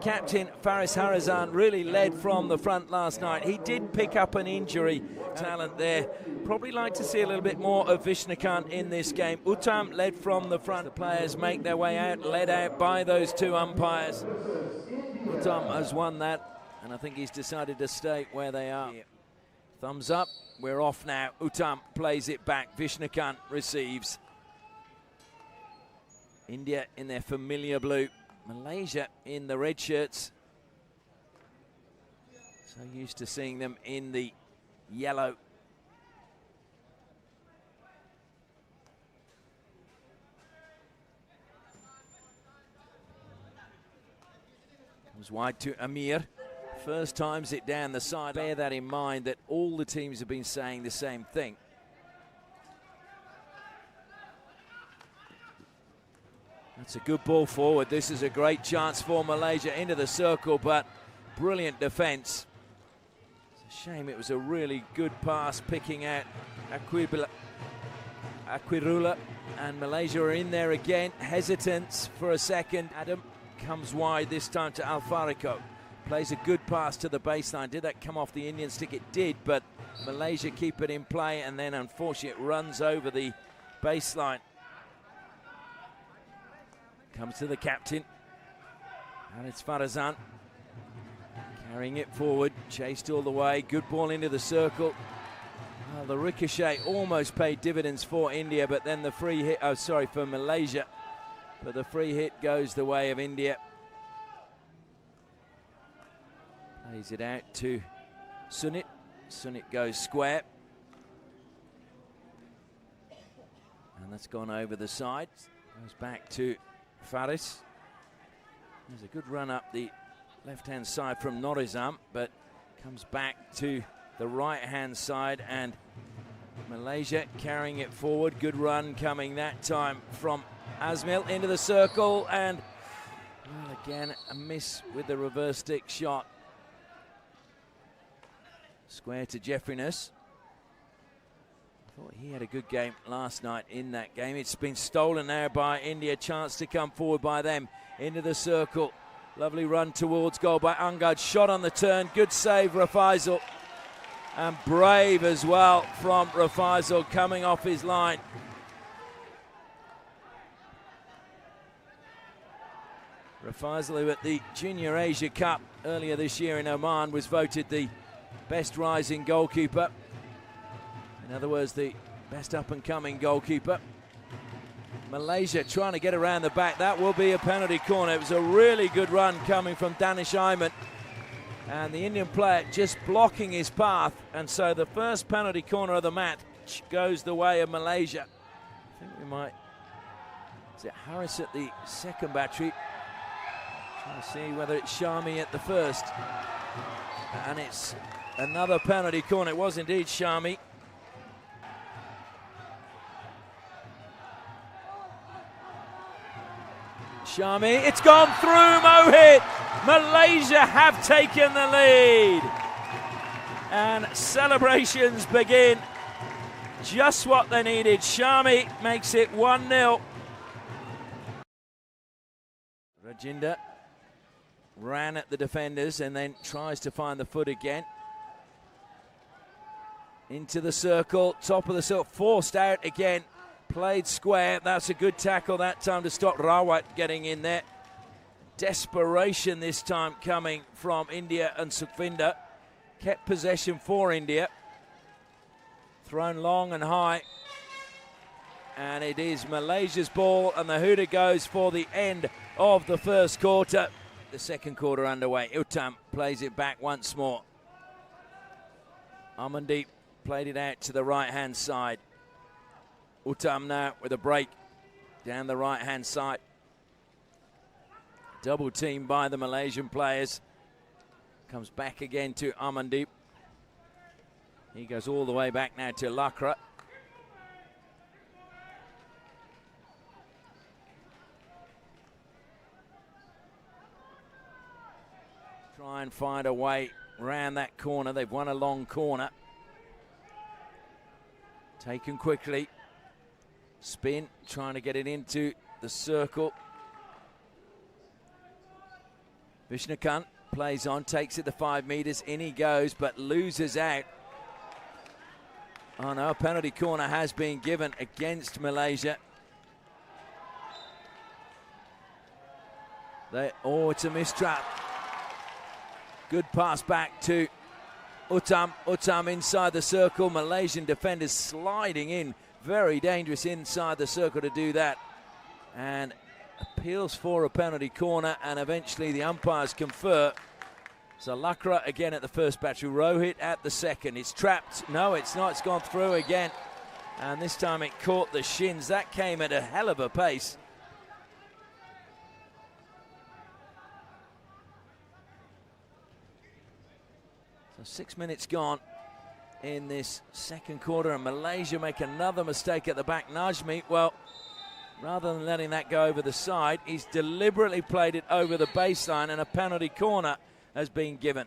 Captain Faris Harazan really led from the front last night. He did pick up an injury. Talent there. Probably like to see a little bit more of Vishnukant in this game. Uttam led from the front. The players make their way out, led out by those two umpires. Uttam has won that, and I think he's decided to stay where they are. Thumbs up. We're off now. Uttam plays it back. Vishnukant receives. India in their familiar blue. Malaysia in the red shirts. So used to seeing them in the yellow. Comes wide to Amir. First times it down the side. Bear that in mind that all the teams have been saying the same thing. That's a good ball forward. This is a great chance for Malaysia into the circle, but brilliant defense. It's a shame it was a really good pass picking out Aquirula, and Malaysia are in there again. Hesitance for a second. Adam comes wide this time to Alfarico. Plays a good pass to the baseline. Did that come off the Indian stick? It did, but Malaysia keep it in play, and then unfortunately it runs over the baseline. Comes to the captain, and it's Farazan carrying it forward, chased all the way. Good ball into the circle. Well, the ricochet almost paid dividends for India, but then the free hit, for Malaysia. But the free hit goes the way of India. Plays it out to Sunit. Sunit goes square. And that's gone over the side. Goes back to Faris. There's a good run up the left-hand side from Norizam, but comes back to the right-hand side, and Malaysia carrying it forward. Good run coming that time from Asmil into the circle, and well, again a miss with the reverse stick shot. Square to Jeffriness. Thought he had a good game last night in that game. It's been stolen now by India. Chance to come forward by them into the circle. Lovely run towards goal by Angad. Shot on the turn. Good save, Rafaisal. And brave as well from Rafaisal coming off his line. Rafaisal, who at the Junior Asia Cup earlier this year in Oman was voted the best rising goalkeeper. In other words, the best up-and-coming goalkeeper. Malaysia trying to get around the back. That will be a penalty corner. It was a really good run coming from Danish Ayman. And the Indian player just blocking his path. And so the first penalty corner of the match goes the way of Malaysia. I think we might... Is it Harris at the second battery? Trying to see whether it's Shami at the first. And it's another penalty corner. It was indeed Shami. Shami, it's gone through Mohit. Malaysia have taken the lead. And celebrations begin. Just what they needed. Shami makes it 1-0. Rajinder ran at the defenders and then tries to find the foot again. Into the circle, top of the circle, forced out again. Played square. That's a good tackle that time to stop Rawat getting in there. Desperation this time coming from India, and Sukhvinder kept possession for India. Thrown long and high. And it is Malaysia's ball, and the hooter goes for the end of the first quarter. The second quarter underway. Uttam plays it back once more. Amandeep played it out to the right-hand side. Uttam now with a break down the right-hand side. Double team by the Malaysian players. Comes back again to Amandeep. He goes all the way back now to Lakra. Try and find a way around that corner. They've won a long corner. Taken quickly. Spin, trying to get it into the circle. Vishnukant plays on, takes it the 5 meters, in he goes, but loses out. Oh no, a penalty corner has been given against Malaysia. It's a mistrap. Good pass back to Uttam. Uttam inside the circle. Malaysian defenders sliding in. Very dangerous inside the circle to do that. And appeals for a penalty corner, and eventually the umpires confer. So Lakra again at the first battery, Rohit at the second. It's trapped. No, it's not. It's gone through again. And this time it caught the shins. That came at a hell of a pace. So 6 minutes gone in this second quarter, and Malaysia make another mistake at the back. Najmi, well, rather than letting that go over the side, he's deliberately played it over the baseline, and a penalty corner has been given.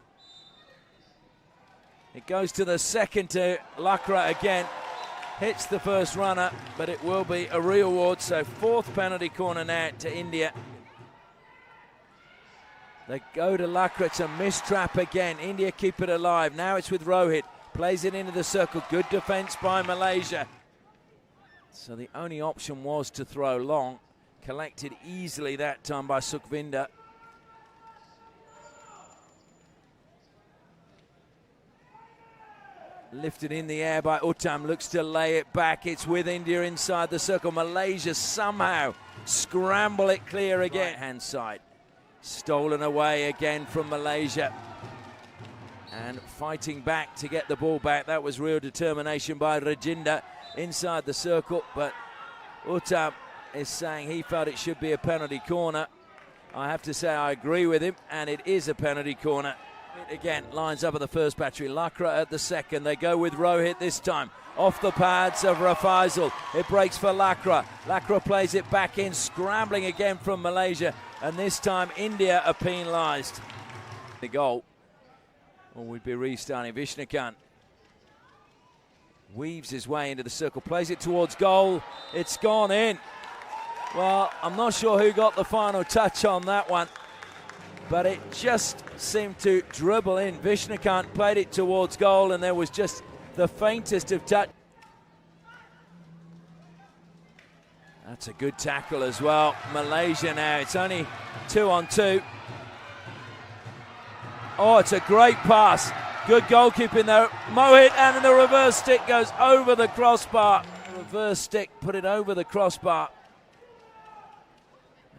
It goes to the second to Lakra again. Hits the first runner, but it will be a reward. So 4th penalty corner now to India. They go to Lakra. It's a mistrap again. India keep it alive. Now it's with Rohit. Plays it into the circle. Good defense by Malaysia. So the only option was to throw long. Collected easily that time by Sukhvinder. Lifted in the air by Uttam. Looks to lay it back. It's with India inside the circle. Malaysia somehow scramble it clear again. Right hand side. Stolen away again from Malaysia. And fighting back to get the ball back. That was real determination by Rajinder inside the circle. But Uttam is saying he felt it should be a penalty corner. I have to say I agree with him, and it is a penalty corner. It again lines up at the first battery. Lakra at the second. They go with Rohit this time. Off the pads of Rafaisal. It breaks for Lakra. Lakra plays it back in, scrambling again from Malaysia. And this time India are penalised. The goal. Or we'd be restarting. Vishnukant weaves his way into the circle, plays it towards goal. It's gone in. Well, I'm not sure who got the final touch on that one, but it just seemed to dribble in. Vishnukant played it towards goal, and there was just the faintest of touch. That's a good tackle as well. Malaysia now, it's only 2-on-2. Oh, it's a great pass. Good goalkeeping there. Mohit, and the reverse stick goes over the crossbar. Reverse stick, put it over the crossbar.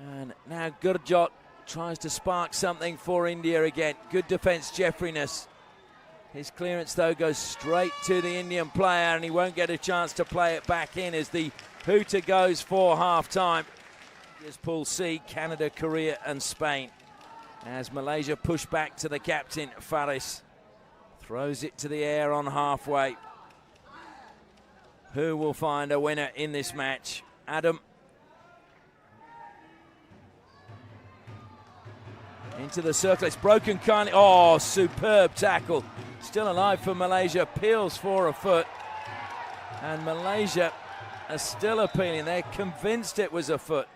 And now Gurjot tries to spark something for India again. Good defence, Jeffrey-ness. His clearance, though, goes straight to the Indian player, and he won't get a chance to play it back in as the hooter goes for half-time. Here's Pool C, Canada, Korea and Spain. As Malaysia push back to the captain, Faris. Throws it to the air on halfway. Who will find a winner in this match? Adam. Into the circle, it's broken kindly. Oh, superb tackle. Still alive for Malaysia, appeals for a foot. And Malaysia are still appealing. They're convinced it was a foot.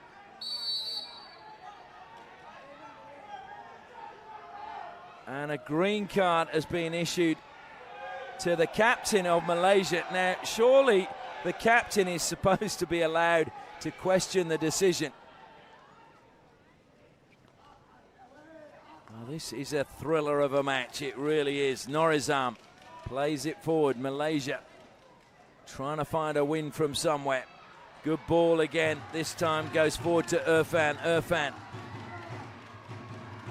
And a green card has been issued to the captain of Malaysia. Now, surely the captain is supposed to be allowed to question the decision. Well, this is a thriller of a match, it really is. Norizam plays it forward. Malaysia trying to find a win from somewhere. Good ball again. This time goes forward to Irfan. Irfan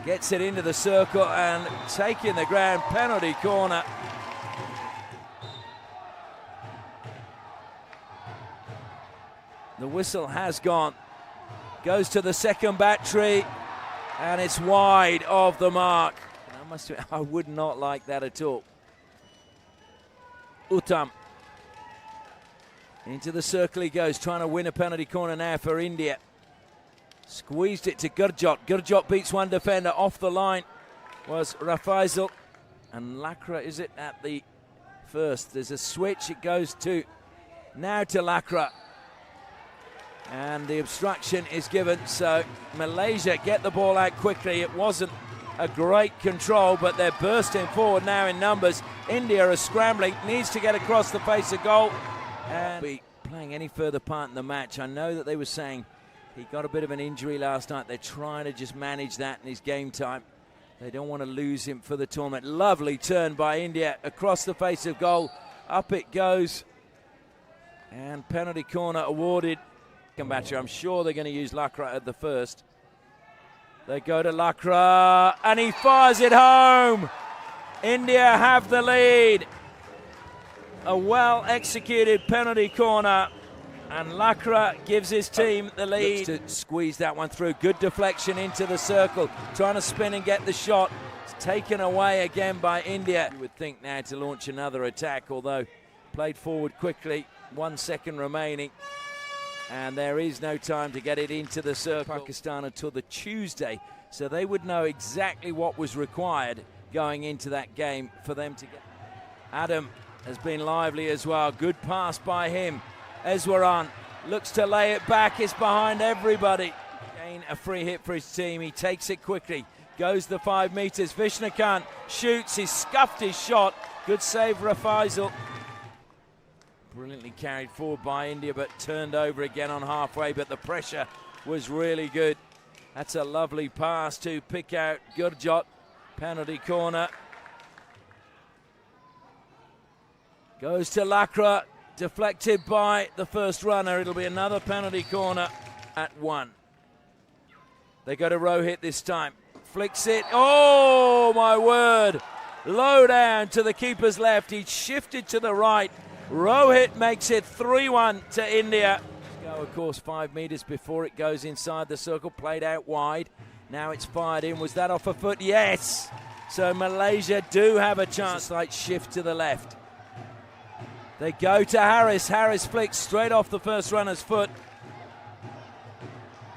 gets it into the circle and taking the ground. Penalty corner. The whistle has gone. Goes to the second battery, and it's wide of the mark. I would not like that at all. Uttam. Into the circle he goes, trying to win a penalty corner now for India. Squeezed it to Gurjot. Gurjot beats one defender. Off the line was Rafaisal. And Lakra, is it at the first? There's a switch. It goes to now to Lakra. And the obstruction is given. So Malaysia get the ball out quickly. It wasn't a great control, but they're bursting forward now in numbers. India are scrambling, needs to get across the face of goal and be playing any further part in the match. I know that they were saying he got a bit of an injury last night. They're trying to just manage that in his game time. They don't want to lose him for the tournament. Lovely turn by India across the face of goal. Up it goes. And penalty corner awarded. I'm sure they're going to use Lakra at the first. They go to Lakra, and he fires it home. India have the lead. A well-executed penalty corner, and Lakra gives his team the lead. Looks to squeeze that one through. Good deflection into the circle, trying to spin and get the shot. It's taken away again by India. You would think now to launch another attack, although played forward quickly. 1 second remaining. And there is no time to get it into the circle. Pakistan until the Tuesday, so they would know exactly what was required going into that game for them to get. Adam has been lively as well. Good pass by him. Eswaran looks to lay it back. It's behind everybody. Again, a free hit for his team. He takes it quickly. Goes the 5 meters. Vishnukant shoots. He scuffed his shot. Good save, Rafaisal. Brilliantly carried forward by India, but turned over again on halfway, but the pressure was really good. That's a lovely pass to pick out Gurjot. Penalty corner. Goes to Lakra, deflected by the first runner. It'll be another penalty corner at 1. They go to Rohit this time. Flicks it. Oh, my word. Low down to the keeper's left. He shifted to the right. Rohit makes it 3-1 to India. Go, of course, 5 meters before it goes inside the circle, played out wide. Now it's fired in. Was that off a foot? Yes. So Malaysia do have a chance. A slight shift to the left. They go to Harris. Harris flicks straight off the first runner's foot.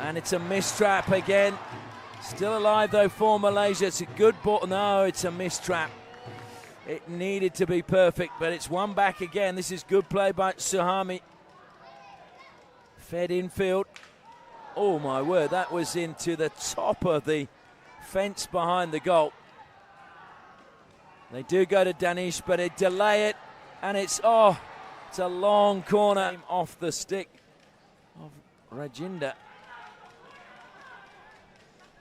And it's a mistrap again. Still alive, though, for Malaysia. It's a good ball. No, it's a mistrap. It needed to be perfect, but it's one back again. This is good play by Suhami. Fed infield. Oh, my word. That was into the top of the fence behind the goal. They do go to Danish, but they delay it. And it's a long corner off the stick of Rajinder.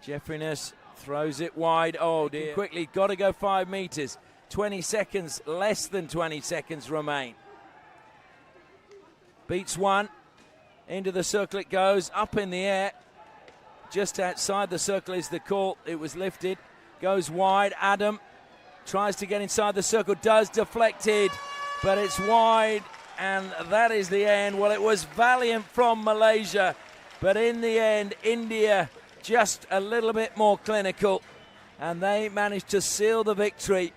Jeffriness throws it wide. Oh, dear. Quickly, got to go 5 meters. 20 seconds, less than 20 seconds remain. Beats one. Into the circle it goes, up in the air. Just outside the circle is the call. It was lifted. Goes wide. Adam tries to get inside the circle. Does, deflected. But it's wide. And that is the end. Well, it was valiant from Malaysia. But in the end, India just a little bit more clinical. And they managed to seal the victory